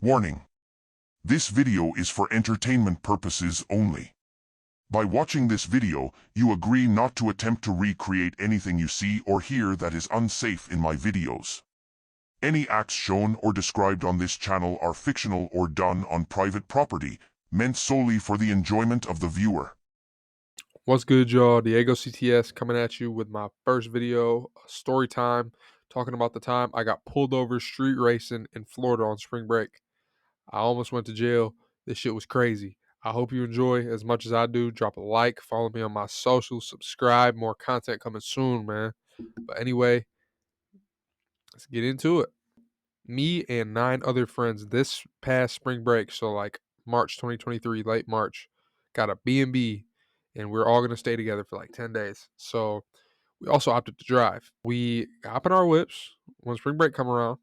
Warning: this video is for entertainment purposes only. By watching this video, you agree not to attempt to recreate anything you see or hear that is unsafe in my videos. Any acts shown or described on this channel are fictional or done on private property, meant solely for the enjoyment of the viewer. What's good, y'all? Diego CTS coming at you with my first video, story time, talking about the time I got pulled over street racing in Florida on spring break. I almost went to jail. This shit was crazy. I hope you enjoy as much as I do. Drop a like, follow me on my socials, subscribe. More content coming soon, man. But anyway, let's get into it. Me and 9 other friends this past spring break, so like March 2023, late March, got a B&B, and we're all going to stay together for like 10 days. So we also opted to drive. We hop in our whips when spring break come around.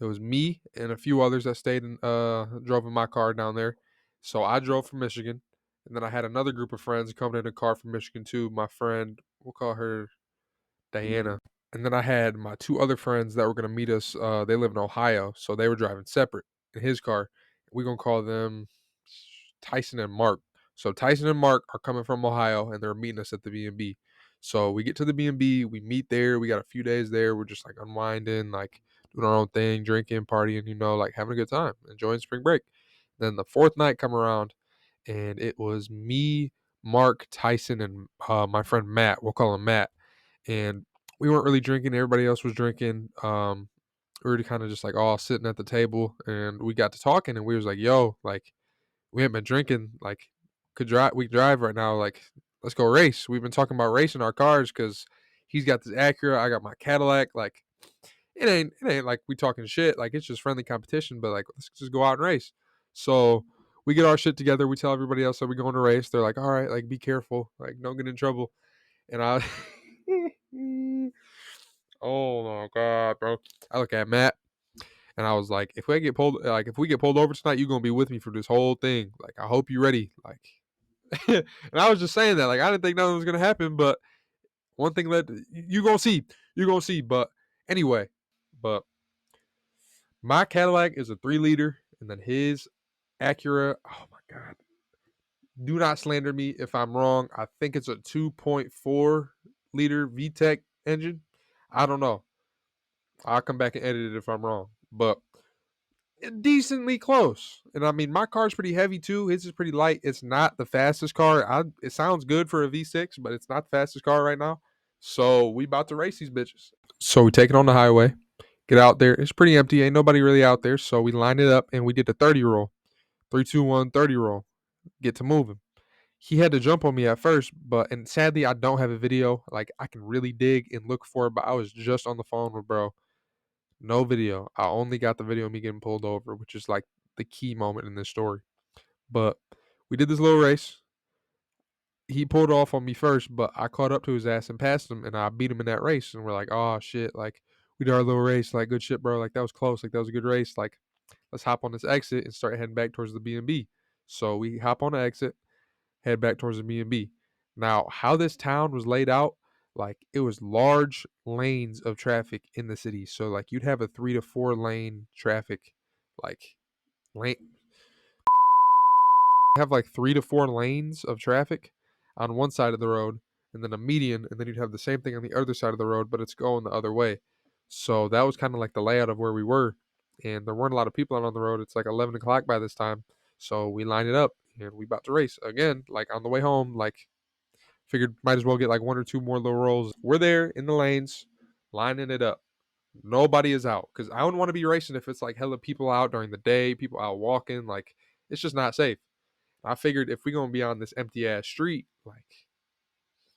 It was me and a few others that stayed and drove in my car down there. So I drove from Michigan, and then I had another group of friends coming in a car from Michigan too. My friend, we'll call her Diana. And then I had my 2 other friends that were gonna meet us. They live in Ohio, so they were driving separate in his car. We're gonna call them Tyson and Mark. So Tyson and Mark are coming from Ohio, and they're meeting us at the B&B. So we get to the B&B, we meet there. We got a few days there. We're just like unwinding, like doing our own thing, drinking, partying, like having a good time, enjoying spring break. Then the fourth night come around, and it was me, Mark, Tyson, and my friend Matt. We'll call him Matt, and we weren't really drinking. Everybody else was drinking. We were kind of just like all sitting at the table, and we got to talking, and we was like, "Yo, like we haven't been drinking. Like we could drive right now. Like let's go race." We've been talking about racing our cars because he's got this Acura, I got my Cadillac. Like it ain't like we talking shit. Like it's just friendly competition. But like let's just go out and race. So we get our shit together. We tell everybody else that we're going to race. They're like, "All right, like be careful. Like don't get in trouble." And I oh my god, bro. I look at Matt and I was like, if we get pulled over tonight, you're gonna be with me for this whole thing. Like, I hope you're ready. Like and I was just saying that. Like, I didn't think nothing was gonna happen, but one thing led to, you gonna see. You're gonna see. But anyway, but my Cadillac is a 3 liter, and then his Acura, oh my god. Do not slander me if I'm wrong. I think it's a 2.4 liter VTEC engine. I don't know. I'll come back and edit it if I'm wrong, but decently close. And I mean, my car's pretty heavy too. His is pretty light. It's not the fastest car. It sounds good for a V6, but it's not the fastest car right now. So we about to race these bitches. So we take it on the highway, get out there. It's pretty empty. Ain't nobody really out there. So we lined it up and we did the 30 roll. 3, 2, 1, 30 roll. Get to moving. He had to jump on me at first, and sadly I don't have a video. Like I can really dig and look for it, but I was just on the phone with bro. No video. I only got the video of me getting pulled over, which is like the key moment in this story. But we did this little race. He pulled off on me first, but I caught up to his ass and passed him, and I beat him in that race. And we're like, oh shit, like we did our little race, like good shit, bro. Like that was close, like that was a good race. Like let's hop on this exit and start heading back towards the B&B. So we hop on the exit, head back towards the B&B. Now, how this town was laid out, like it was large lanes of traffic in the city. So like you'd have a 3 to 4 lane traffic, like lane have like 3 to 4 lanes of traffic on one side of the road, and then a median, and then you'd have the same thing on the other side of the road, but it's going the other way. So that was kind of like the layout of where we were, and there weren't a lot of people out on the road. It's like 11 o'clock by this time, so we lined it up and we about to race again. Like on the way home, like figured might as well get like 1 or 2 more little rolls. We're there in the lanes, lining it up. Nobody is out because I wouldn't want to be racing if it's like hella people out during the day, people out walking. Like it's just not safe. I figured if we gonna be on this empty ass street, like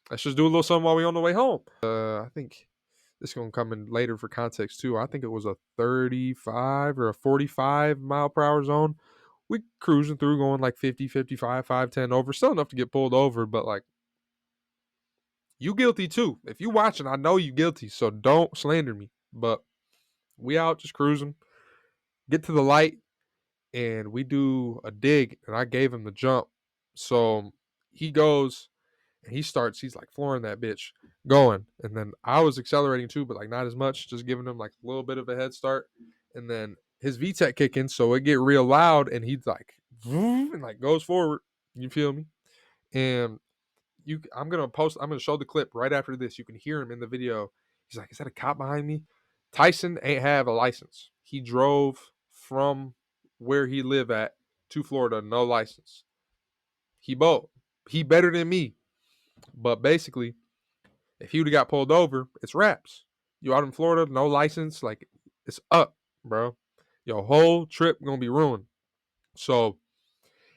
let's just do a little something while we on the way home. I think this is gonna come in later for context too. I think it was a 35 or a 45 mile per hour zone. We cruising through going like 50, 55, 5, 10 over. Still enough to get pulled over, but like you guilty too. If you watching, I know you guilty, so don't slander me. But we out just cruising. Get to the light and we do a dig, and I gave him the jump. So he goes and he's like flooring that bitch going. And then I was accelerating too, but like not as much, just giving him like a little bit of a head start. And then his VTEC kicking, so it get real loud, and he's like, and like goes forward. You feel me? And I'm gonna show the clip right after this. You can hear him in the video. He's like, "Is that a cop behind me?" Tyson ain't have a license. He drove from where he live at to Florida, no license. He bold. He better than me. But basically, if he would have got pulled over, it's wraps. You out in Florida, no license, like it's up, bro. Your whole trip gonna be ruined. So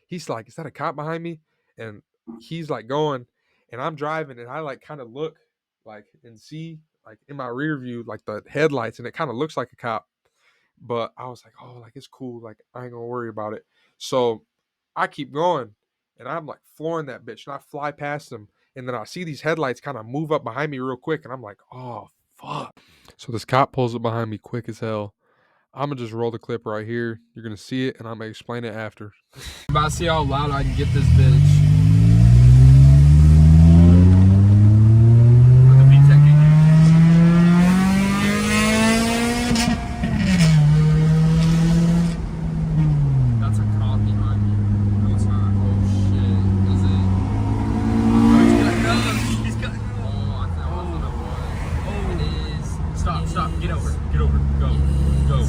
he's like, "Is that a cop behind me?" And he's like going, and I'm driving, and I like kind of look like and see like in my rear view like the headlights, and it kind of looks like a cop. But I was like, "Oh, like it's cool. Like I ain't gonna worry about it." So I keep going, and I'm like flooring that bitch, and I fly past him, and then I see these headlights kind of move up behind me real quick, and I'm like, "Oh fuck!" So this cop pulls up behind me quick as hell. I'm gonna just roll the clip right here. You're gonna see it, and I'm gonna explain it after. About to see how loud I can get this bitch. That's a cop behind me. No, it's not. Oh shit. Is it? Oh, he's cutting up. He's cutting up. Oh, I thought it was. Oh, it is. Stop, stop. Get over. Get over. Go. Go.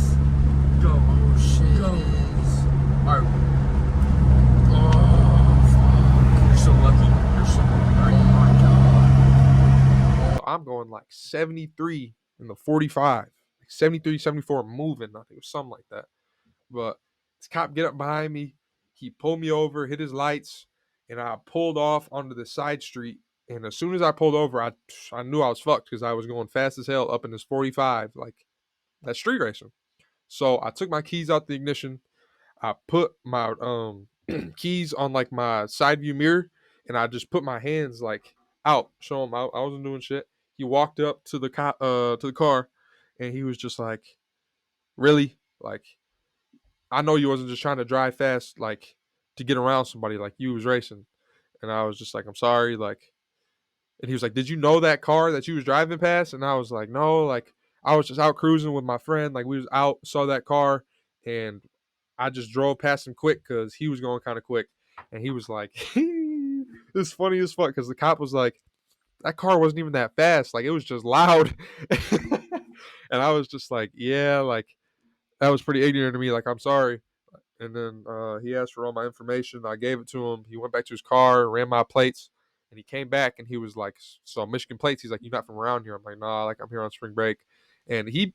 Go. Oh shit. Go. Alright. You're so lucky. You're so lucky. Oh my god. I'm going like 73 in the 45, like 73, 74 moving. I think it was something like that. But this cop get up behind me. He pulled me over, hit his lights, and I pulled off onto the side street. And as soon as I pulled over, I knew I was fucked because I was going fast as hell up in this 45, like that street racing. So I took my keys out the ignition. I put my keys on like my side view mirror, and I just put my hands like out, show him I wasn't doing shit. He walked up to the car, and he was just like, "Really? Like, I know you wasn't just trying to drive fast, like to get around somebody, like you was racing." And I was just like, "I'm sorry," like. And he was like, "Did you know that car that you was driving past?" And I was like, "No, like I was just out cruising with my friend. Like we was out, saw that car, and I just drove past him quick because he was going kind of quick." And he was like, "It's funny as fuck," because the cop was like, "That car wasn't even that fast. Like it was just loud." And I was just like, "Yeah, like that was pretty ignorant to me. Like I'm sorry." And then he asked for all my information. I gave it to him. He went back to his car, ran my plates, and he came back and he was like, "So Michigan plates?" He's like, "You're not from around here." I'm like, "Nah, like I'm here on spring break." And he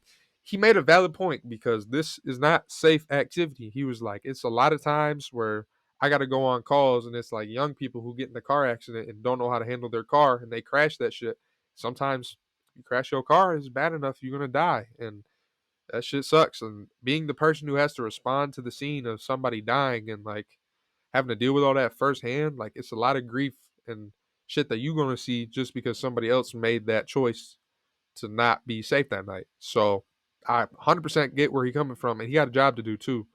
made a valid point because this is not safe activity. He was like, "It's a lot of times where I got to go on calls, and it's like young people who get in a car accident and don't know how to handle their car, and they crash that shit. Sometimes you crash your car is bad enough, you're gonna die, and that shit sucks." And being the person who has to respond to the scene of somebody dying and like having to deal with all that firsthand, like it's a lot of grief and shit that you're gonna see just because somebody else made that choice to not be safe that night. So I 100% get where he's coming from, and he got a job to do too.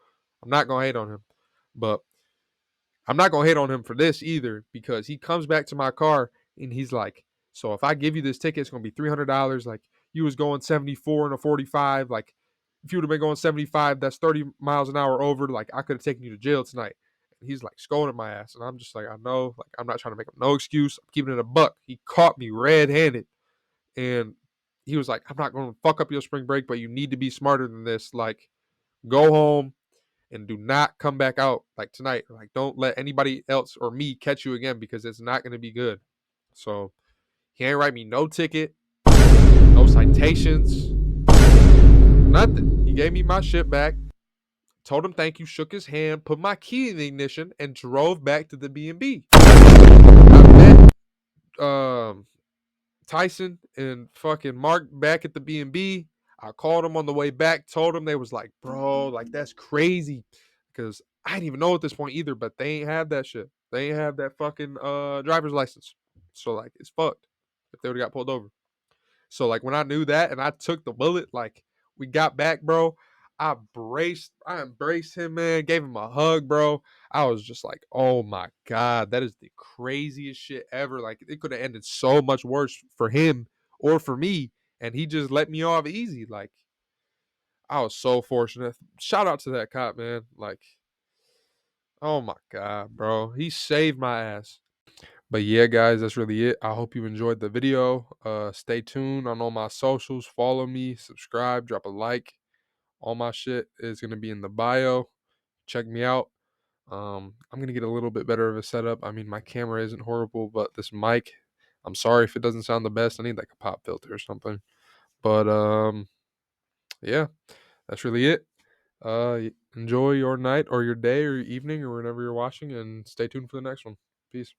I'm not gonna hate on him, but I'm not gonna hate on him for this either because he comes back to my car and he's like, "So if I give you this ticket, it's gonna be $300. Like you was going 74 and a 45. Like if you would have been going 75, that's 30 miles an hour over. Like I could have taken you to jail tonight." And he's like scolding my ass, and I'm just like, "I know. Like I'm not trying to make him no excuse. I'm keeping it a buck." He caught me red-handed, and he was like, "I'm not gonna fuck up your spring break, but you need to be smarter than this. Like go home." And do not come back out like tonight. Like, don't let anybody else or me catch you again because it's not going to be good. So he ain't write me no ticket, no citations, nothing. He gave me my shit back, told him thank you, shook his hand, put my key in the ignition, and drove back to the B&B. I met Tyson and fucking Mark back at the B&B. I called him on the way back, told him, they was like, "Bro, like that's crazy." Because I didn't even know at this point either, but they ain't have that shit. They ain't have that fucking driver's license. So like it's fucked if they would have got pulled over. So like when I knew that and I took the bullet, like we got back, bro. I embraced him, man, gave him a hug, bro. I was just like, "Oh my God, that is the craziest shit ever." Like it could have ended so much worse for him or for me. And he just let me off easy. Like I was so fortunate. Shout out to that cop, man. Like, oh my god, bro, he saved my ass. But yeah, guys, that's really it. I hope you enjoyed the video. Stay tuned on all my socials. Follow me, subscribe, drop a like. All my shit is gonna be in the bio. Check me out. I'm gonna get a little bit better of a setup. I mean, my camera isn't horrible, but this mic, I'm sorry if it doesn't sound the best. I need like a pop filter or something. But yeah, that's really it. Enjoy your night or your day or your evening or whenever you're watching, and stay tuned for the next one. Peace.